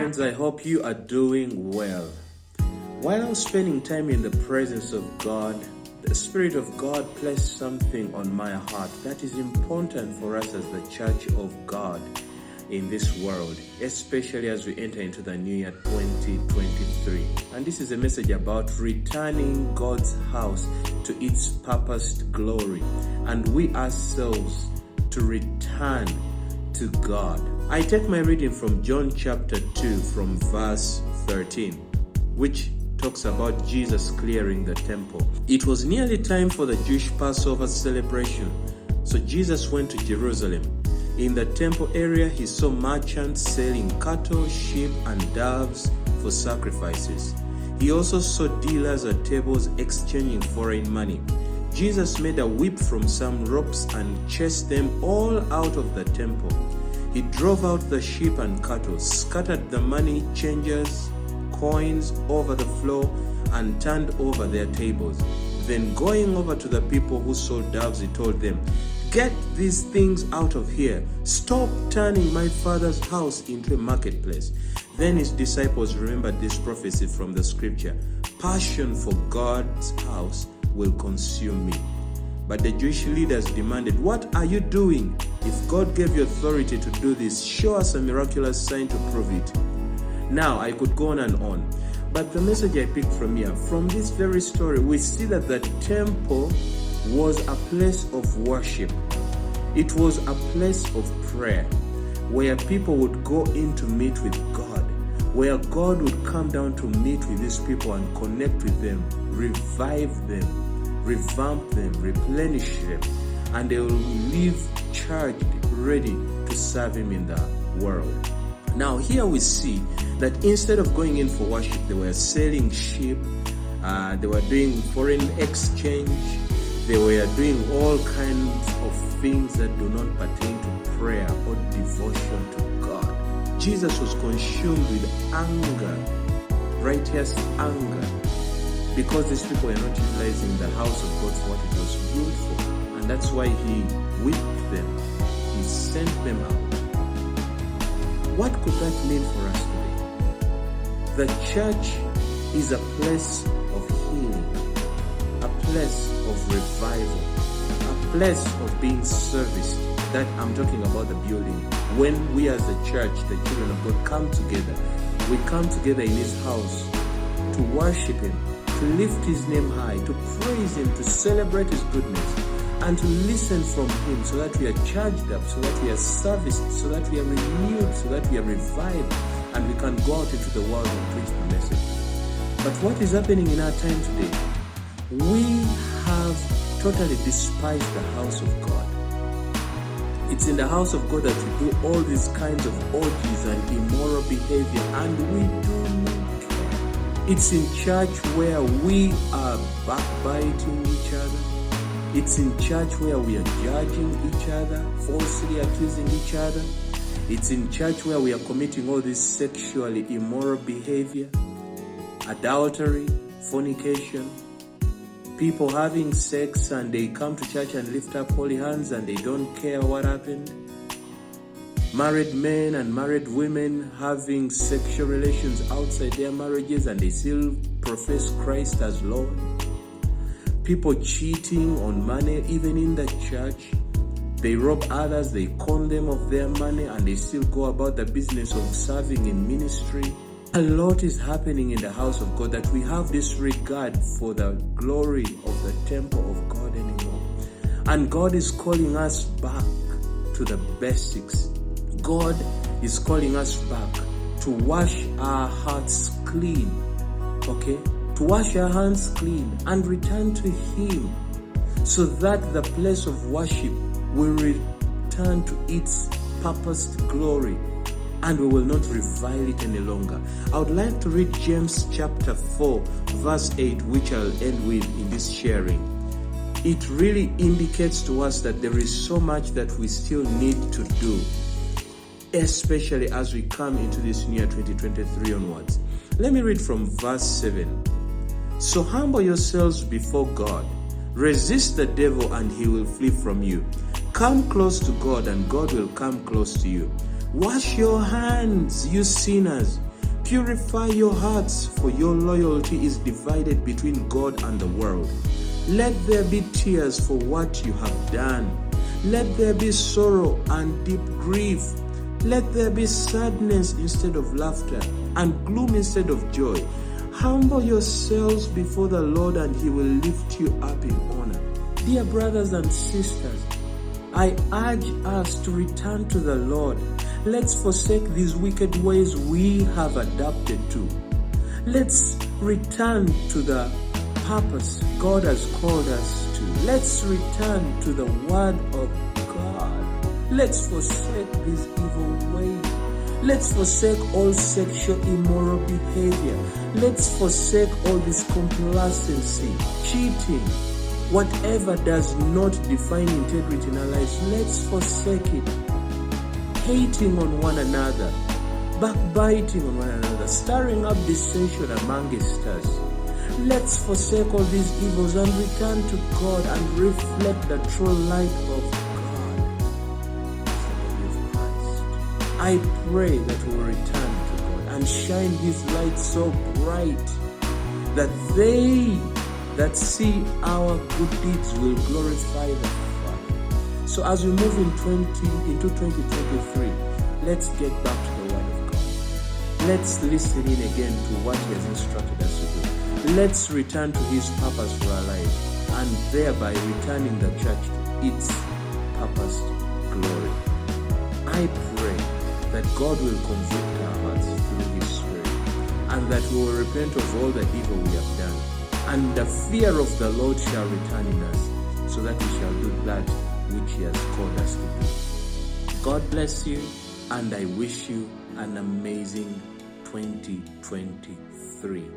friends, I hope you are doing well. While I was spending time in the presence of God, the Spirit of God placed something on my heart that is important for us as the Church of God in this world, especially as we enter into the new year 2023. And this is a message about returning God's house to its purposed glory, and we ourselves to return to God. I take my reading from John chapter 2 from verse 13, which talks about Jesus clearing the temple. It was nearly time for the Jewish Passover celebration, so Jesus went to Jerusalem. In the temple area, he saw merchants selling cattle, sheep, and doves for sacrifices. He also saw dealers at tables exchanging foreign money. Jesus made a whip from some ropes and chased them all out of the temple. He drove out the sheep and cattle, scattered the money changers' coins over the floor, and turned over their tables. Then going over to the people who sold doves, he told them, "Get these things out of here. Stop turning my Father's house into a marketplace." Then his disciples remembered this prophecy from the scripture, "Passion for God's house will consume me." But the Jewish leaders demanded, "What are you doing? If God gave you authority to do this, show us a miraculous sign to prove it." Now, I could go on, but the message I picked from here, from this very story, we see that the temple was a place of worship. It was a place of prayer, where people would go in to meet with God, where God would come down to meet with these people and connect with them, revive them, revamp them, replenish them, and they will live charged, ready to serve him in the world. Now here we see that instead of going in for worship, they were selling sheep, they were doing foreign exchange, they were doing all kinds of things that do not pertain to prayer or devotion to God. Jesus was consumed with anger, righteous anger, because these people were not utilizing the house of God for what it was built for. And that's why he whipped them. He sent them out. What could that mean for us today? The church is a place of healing, a place of revival, a place of being serviced. That I'm talking about the building. When we as the church, the children of God, come together, we come together in his house to worship him, to lift his name high, to praise him, to celebrate his goodness, and to listen from him so that we are charged up, so that we are serviced, so that we are renewed, so that we are revived, and we can go out into the world and preach the message. But what is happening in our time today? We have totally despised the house of God. It's in the house of God that we do all these kinds of orgies and immoral behavior, and we do not care. It's in church where we are backbiting each other. It's in church where we are judging each other, falsely accusing each other. It's in church where we are committing all this sexually immoral behavior, adultery, fornication, people having sex and they come to church and lift up holy hands and they don't care what happened. Married men and married women having sexual relations outside their marriages and they still profess Christ as Lord. People cheating on money even in the church. They rob others, they con them of their money, and they still go about the business of serving in ministry. A lot is happening in the house of God that we have this regard for the glory of the temple of God anymore. And God is calling us back to the basics. God is calling us back to wash our hearts clean, okay? To wash our hands clean and return to him, so that the place of worship will return to its purposed glory, and we will not revile it any longer. I would like to read James chapter 4 verse 8, which I'll end with in this sharing. It really indicates to us that there is so much that we still need to do, especially as we come into this new year 2023 onwards. Let me read from verse 7. "So humble yourselves before God. Resist the devil and he will flee from you. Come close to God and God will come close to you. Wash your hands, you sinners. Purify your hearts, for your loyalty is divided between God and the world. Let there be tears for what you have done. Let there be sorrow and deep grief. Let there be sadness instead of laughter and gloom instead of joy. Humble yourselves before the Lord and He will lift you up in honor. Dear brothers and sisters, I urge us to return to the Lord. Let's forsake these wicked ways we have adapted to. Let's return to the purpose God has called us to. Let's return to the Word of God. Let's forsake this evil way. Let's forsake all sexual immoral behavior. Let's forsake all this complacency, cheating, whatever does not define integrity in our lives. Let's forsake it. Hating on one another, backbiting on one another, stirring up dissension amongst us. Let's forsake all these evils and return to God and reflect the true light of God, the body of Christ. I pray that we'll return to God and shine His light so bright that they that see our good deeds will glorify the Father. So as we move into 2023, let's get back to the Word of God. Let's listen in again to what He has instructed us to do. Let's return to His purpose for our life, and thereby returning the church to its purposed glory. I pray that God will convict our hearts through His Spirit, and that we will repent of all the evil we have done, and the fear of the Lord shall return in us, so that we shall do that which He has called us to do. God bless you, and I wish you an amazing 2023.